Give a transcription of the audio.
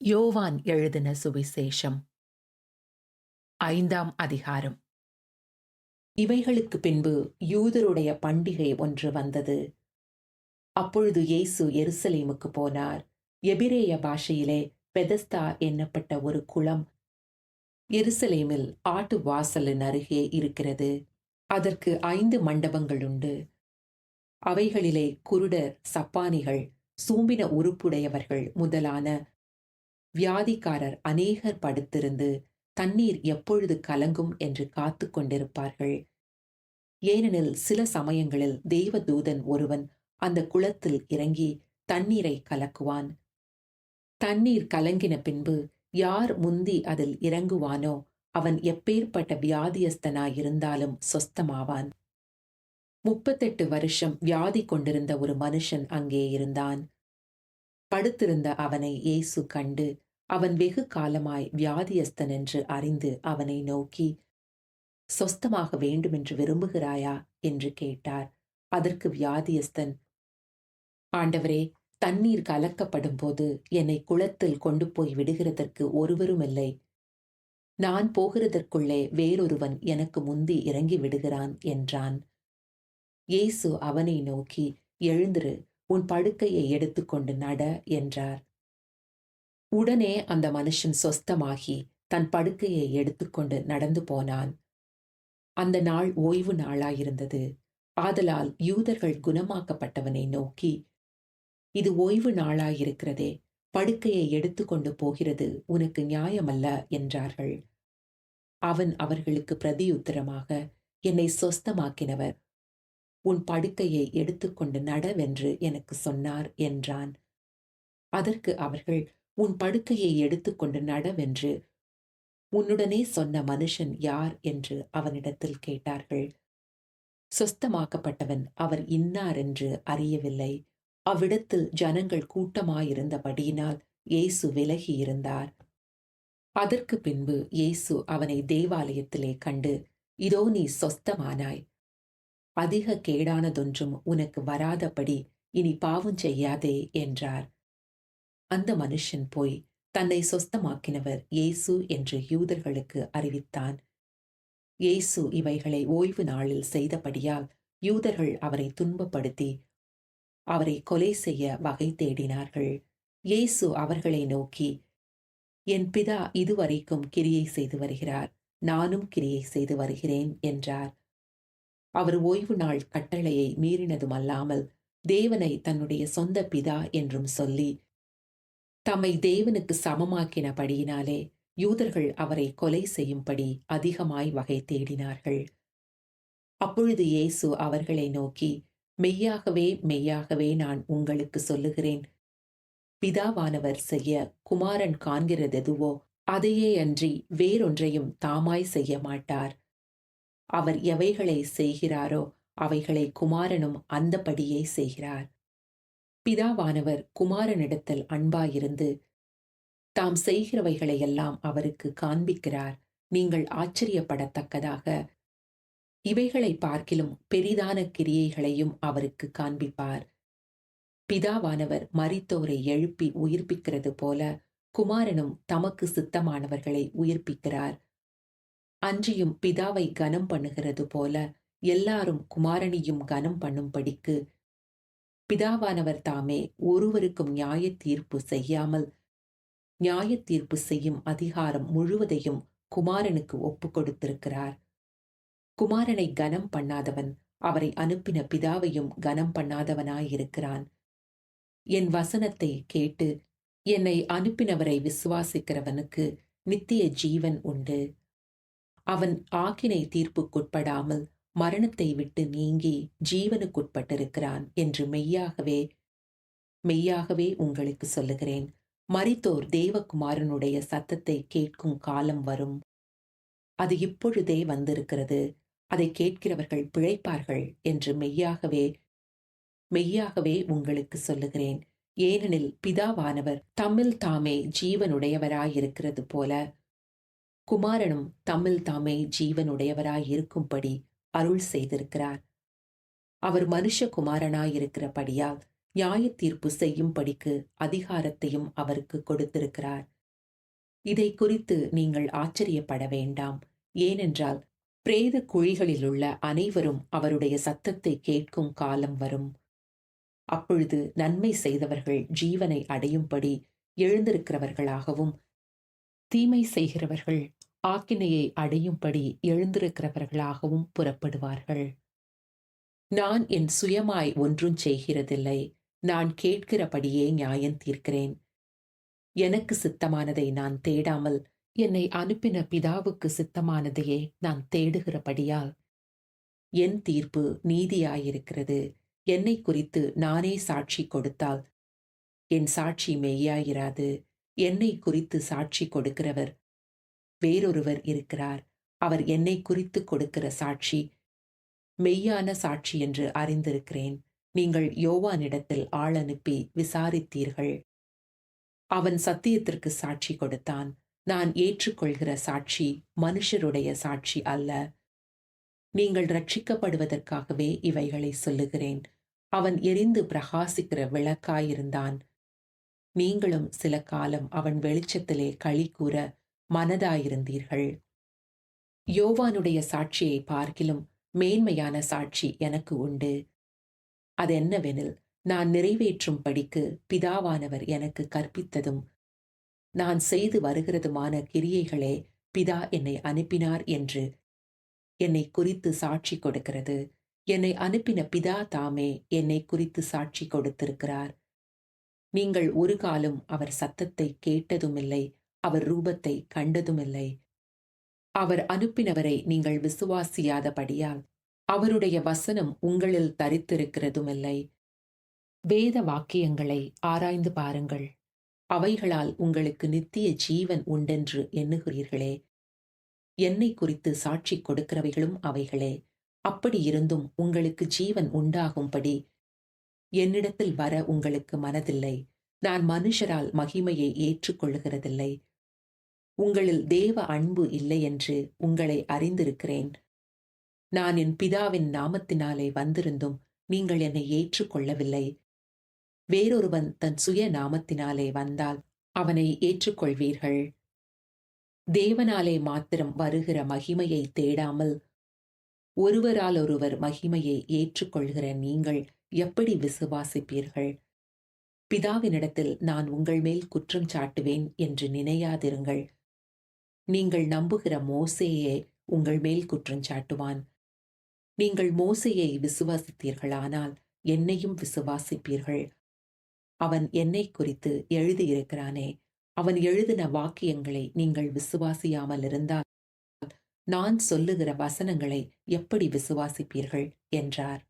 யோவான் எழுதின சுவிசேஷம் 5ஆம் அதிகாரம். இவைகளுக்கு பின்பு யூதருடைய பண்டிகை ஒன்று வந்தது. அப்பொழுது இயேசு எருசலேமுக்கு போனார். எபிரேய பாஷையிலே பெதஸ்தா என்னப்பட்ட ஒரு குளம் எருசலேமில் ஆட்டு வாசலின் அருகே இருக்கிறது. அதற்கு 5 மண்டபங்கள் உண்டு. அவைகளிலே குருடர், சப்பானிகள், சூம்பின உறுப்புடையவர்கள் முதலான வியாதிக்காரர் அநேகர் படுத்திருந்து தண்ணீர் எப்பொழுது கலங்கும் என்று காத்து கொண்டிருப்பார்கள். ஏனெனில் சில சமயங்களில் தேவதூதன் ஒருவன் அந்த குளத்தில் இறங்கி தண்ணீரை கலக்குவான். தண்ணீர் கலங்கின பின்பு யார் முந்தி அதில் இறங்குவானோ அவன் எப்பேற்பட்ட வியாதியஸ்தனாயிருந்தாலும் சொஸ்தமாவான். 38 வருஷம் வியாதி கொண்டிருந்த ஒரு மனுஷன் அங்கே இருந்தான். படுத்திருந்த அவனை இயேசு கண்டு, அவன் வெகு காலமாய் வியாதியஸ்தன் என்று அறிந்து அவனை நோக்கி, சொஸ்தமாக வேண்டுமென்று விரும்புகிறாயா என்று கேட்டார். அதற்கு வியாதியஸ்தன், ஆண்டவரே, தண்ணீர் கலக்கப்படும் போது என்னை குளத்தில் கொண்டு போய் விடுகிறதற்கு ஒருவருமில்லை. நான் போகிறதற்குள்ளே வேறொருவன் எனக்கு முந்தி இறங்கி விடுகிறான் என்றான். இயேசு அவனை நோக்கி, எழுந்திரு, உன் படுக்கையை எடுத்துக்கொண்டு நட என்றார். உடனே அந்த மனுஷன் சொஸ்தமாகி தன் படுக்கையை எடுத்துக்கொண்டு நடந்து போனான். அந்த நாள் ஓய்வு நாளாயிருந்தது. ஆதலால் யூதர்கள் குணமாக்கப்பட்டவனை நோக்கி, இது ஓய்வு நாளாயிருக்கிறதே, படுக்கையை எடுத்துக்கொண்டு போகிறது உனக்கு நியாயமல்ல என்றார்கள். அவன் அவர்களுக்கு பிரதியுத்தரமாக, என்னை சொஸ்தமாக்கினவர் உன் படுக்கையை எடுத்துக்கொண்டு நடவென்று எனக்கு சொன்னார் என்றான். அதற்கு அவர்கள், உன் படுக்கையை எடுத்துக்கொண்டு நடவென்று உன்னுடனே சொன்ன மனுஷன் யார் என்று அவனிடத்தில் கேட்டார்கள். சொஸ்தமாக்கப்பட்டவன் அவர் இன்னார் என்று அறியவில்லை. அவ்விடத்தில் ஜனங்கள் கூட்டமாயிருந்தபடியினால் இயேசு விலகியிருந்தார். அதற்கு பின்பு இயேசு அவனை தேவாலயத்திலே கண்டு, இதோ நீ சொஸ்தமானாய், அதிக கேடானதொன்றும் உனக்கு வராதபடி இனி பாவம் செய்யாதே என்றார். அந்த மனுஷன் போய் தன்னை சொஸ்தமாக்கினவர் இயேசு என்று யூதர்களுக்கு அறிவித்தான். இயேசு இவைகளை ஓய்வு நாளில் செய்தபடியால் யூதர்கள் அவரை துன்பப்படுத்தி அவரை கொலை செய்ய வகை தேடினார்கள். இயேசு அவர்களை நோக்கி, என் பிதா இதுவரைக்கும் கிரியை செய்து வருகிறார், நானும் கிரியை செய்து வருகிறேன் என்றார். அவர் ஓய்வு நாள் கட்டளையை மீறினதுமல்லாமல் தேவனை தன்னுடைய சொந்த பிதா என்றும் சொல்லி தம்மை தேவனுக்கு சமமாக்கினபடியினாலே யூதர்கள் அவரை கொலை செய்யும்படி அதிகமாய் வகை தேடினார்கள். அப்பொழுது இயேசு அவர்களை நோக்கி, மெய்யாகவே மெய்யாகவே நான் உங்களுக்கு சொல்லுகிறேன், பிதாவானவர் செய்ய குமாரன் காண்கிறதெதுவோ அதையே அன்றி வேறொன்றையும் தாமாய் செய்ய மாட்டார். அவர் எவைகளை செய்கிறாரோ அவைகளை குமாரனும் அந்தபடியே செய்கிறார். பிதாவானவர் குமாரனிடத்தில் அன்பாயிருந்து தாம் செய்கிறவைகளையெல்லாம் அவருக்கு காண்பிக்கிறார். நீங்கள் ஆச்சரியப்படத்தக்கதாக இவைகளை பார்க்கிலும் பெரிதான கிரியைகளையும் அவருக்கு காண்பிப்பார். பிதாவானவர் மரித்தோரை எழுப்பி உயிர்ப்பிக்கிறது போல குமாரனும் தமக்கு சித்தமானவர்களை உயிர்ப்பிக்கிறார். அன்றியும் பிதாவை கனம் பண்ணுகிறது போல எல்லாரும் குமாரனையும் கனம் பண்ணும்படிக்கு பிதாவானவர் தாமே ஒருவருக்கும் நியாய தீர்ப்பு செய்யாமல் நியாய தீர்ப்பு செய்யும் அதிகாரம் முழுவதையும் குமாரனுக்கு ஒப்பு கொடுத்திருக்கிறார். குமாரனை கனம் பண்ணாதவன் அவரை அனுப்பின பிதாவையும் கனம் பண்ணாதவனாயிருக்கிறான். என் வசனத்தை கேட்டு என்னை அனுப்பினவரை விசுவாசிக்கிறவனுக்கு நித்திய ஜீவன் உண்டு. அவன் ஆக்கினை தீர்ப்புக்குட்படாமல் மரணத்தை விட்டு நீங்கி ஜீவனுக்குட்பட்டிருக்கிறான் என்று மெய்யாகவே மெய்யாகவே உங்களுக்கு சொல்லுகிறேன். மரித்தோர் தேவகுமாரனுடைய சத்தத்தை கேட்கும் காலம் வரும். அது இப்பொழுதே வந்திருக்கிறது. அதை கேட்கிறவர்கள் பிழைப்பார்கள் என்று மெய்யாகவே மெய்யாகவே உங்களுக்கு சொல்லுகிறேன். ஏனெனில் பிதாவானவர் தம்மில் தாமே ஜீவனுடையவராயிருக்கிறது போல குமாரனும் தம்மில் தாமே ஜீவனுடையவராயிருக்கும்படி அருள் செய்திருக்கிறார். அவர் மனுஷகுமாரனாயிருக்கிறபடியால் நியாயத்தீர்ப்பு செய்யும்படிக்கு அதிகாரத்தையும் அவருக்கு கொடுத்திருக்கிறார். இதை குறித்து நீங்கள் ஆச்சரியப்பட வேண்டாம். ஏனென்றால் பிரேத குழிகளிலுள்ள அனைவரும் அவருடைய சத்தத்தை கேட்கும் காலம் வரும். அப்பொழுது நன்மை செய்தவர்கள் ஜீவனை அடையும்படி எழுந்திருக்கிறவர்களாகவும், தீமை செய்கிறவர்கள் ஆக்கினையை அடையும்படி எழுந்திருக்கிறவர்களாகவும் புறப்படுவார்கள். நான் என் சுயமாய் ஒன்றும் செய்கிறதில்லை. நான் கேட்கிறபடியே நியாயம் தீர்க்கிறேன். எனக்கு சித்தமானதை நான் தேடாமல், என்னை அனுப்பின பிதாவுக்கு சித்தமானதையே நான் தேடுகிறபடியால் என் தீர்ப்பு நீதியாயிருக்கிறது. என்னை குறித்து நானே சாட்சி கொடுத்தால் என் சாட்சி மெய்யாயிராது. என்னை குறித்து சாட்சி கொடுக்கிறவர் வேறொருவர் இருக்கிறார். அவர் என்னை குறித்து கொடுக்கிற சாட்சி மெய்யான சாட்சி என்று அறிந்திருக்கிறேன். நீங்கள் யோவானிடத்தில் ஆள் அனுப்பி விசாரித்தீர்கள். அவன் சத்தியத்திற்கு சாட்சி கொடுத்தான். நான் ஏற்றுக்கொள்கிற சாட்சி மனுஷருடைய சாட்சி அல்ல. நீங்கள் ரட்சிக்கப்படுவதற்காகவே இவைகளை சொல்லுகிறேன். அவன் எரிந்து பிரகாசிக்கிற விளக்காயிருந்தான். நீங்களும் சில காலம் அவன் வெளிச்சத்திலே களி கூற மனதாயிருந்தீர்கள். யோவானுடைய சாட்சியை பார்க்கிலும் மேன்மையான சாட்சி எனக்கு உண்டு. அதென்னவெனில், நான் நிறைவேற்றும்படிக்கு பிதாவானவர் எனக்கு கற்பித்ததும் நான் செய்து வருகிறதுமான கிரியைகளே பிதா என்னை அனுப்பினார் என்று என்னை குறித்து சாட்சி கொடுக்கிறது. என்னை அனுப்பின பிதா தாமே என்னை குறித்து சாட்சி கொடுத்திருக்கிறார். நீங்கள் ஒரு காலம் அவர் சத்தத்தை கேட்டதுமில்லை, அவர் ரூபத்தை கண்டதுமில்லை. அவர் அனுப்பினவரை நீங்கள் விசுவாசியாதபடியால் அவருடைய வசனம் உங்களில் தரித்திருக்கிறதுமில்லை. வேத வாக்கியங்களை ஆராய்ந்து பாருங்கள். அவைகளால் உங்களுக்கு நித்திய ஜீவன் உண்டென்று எண்ணுகிறீர்களே. என்னை குறித்து சாட்சி கொடுக்கிறவைகளும் அவைகளே. அப்படி இருந்தும் உங்களுக்கு ஜீவன் உண்டாகும்படி என்னிடத்தில் வர உங்களுக்கு மனதில்லை. நான் மனுஷரால் மகிமையை ஏற்றுக்கொள்ளுகிறதில்லை. உங்களில் தேவ அன்பு இல்லை என்று உங்களை அறிந்திருக்கிறேன். நான் என் பிதாவின் நாமத்தினாலே வந்திருந்தும் நீங்கள் என்னை ஏற்றுக்கொள்ளவில்லை. வேறொருவன் தன் சுய நாமத்தினாலே வந்தால் அவனை ஏற்றுக்கொள்வீர்கள். தேவனாலே மாத்திரம் வருகிற மகிமையை தேடாமல் ஒருவரால் ஒருவர் மகிமையை ஏற்றுக்கொள்கிற நீங்கள் எப்படி விசுவாசிப்பீர்கள்? பிதாவினிடத்தில் நான் உங்கள் மேல் குற்றம் சாட்டுவேன் என்று நினையாதிருங்கள். நீங்கள் நம்புகிற மோசேயே உங்கள் மேல் குற்றம் சாட்டுவான். நீங்கள் மோசேயை விசுவாசித்தீர்களானால் என்னையும் விசுவாசிப்பீர்கள். அவன் என்னை குறித்து எழுதியிருக்கிறானே. அவன் எழுதின வாக்கியங்களை நீங்கள் விசுவாசியாமல் இருந்தால் நான் சொல்லுகிற வசனங்களை எப்படி விசுவாசிப்பீர்கள் என்றார்.